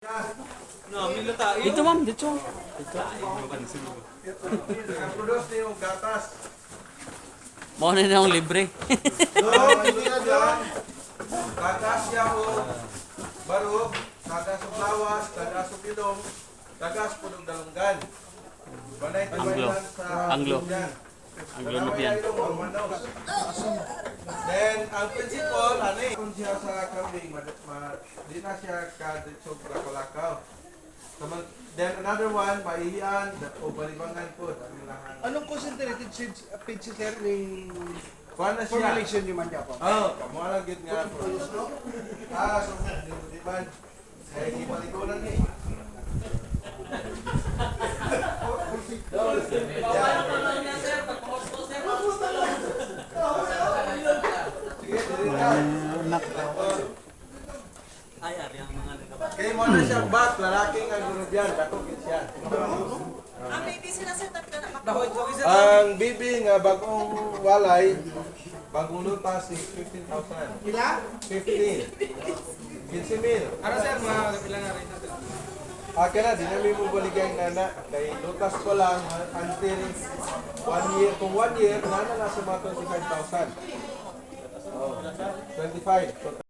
No, milata. Dito ma'am, dito. Ang produce niyo gatas. Mo na yung libre. Doon, hindi na dyan. Gatas yaho. Barog. Gatas o lawas. Gatas o pilong. Gatas po ng dalunggan. Banay ito Anglo. sa Anglo. yan. Anglo na yan. Then, ang principal, ano eh, kung siya sa kambing, di na siya kaditsog lakaw-lakaw. Then, another one, maihian, o balibangan po. Anong concentrated seeds sir ng Kuha na siya. formulation ni Manja po? Oo, kamuha lang yun nga po. So, di ba, hindi palikunan eh. Ay, ari ang mga nagkabas. Kaya mo na siyang bat, lalaking ang gunubyan, dakogin siya. Ang baby sila sa tatlo na Dahoy ko isa. Ang bibi nga bagong walay, bagong lutas is 15,000. Ila? 15. 15,000. Ano sir, mga ilang ari na sir? Akin na, di namin mo baligay na na. Kay lutas ko lang until 1 year. Kung 1 year, nasa mga 25,000. Oh, 25.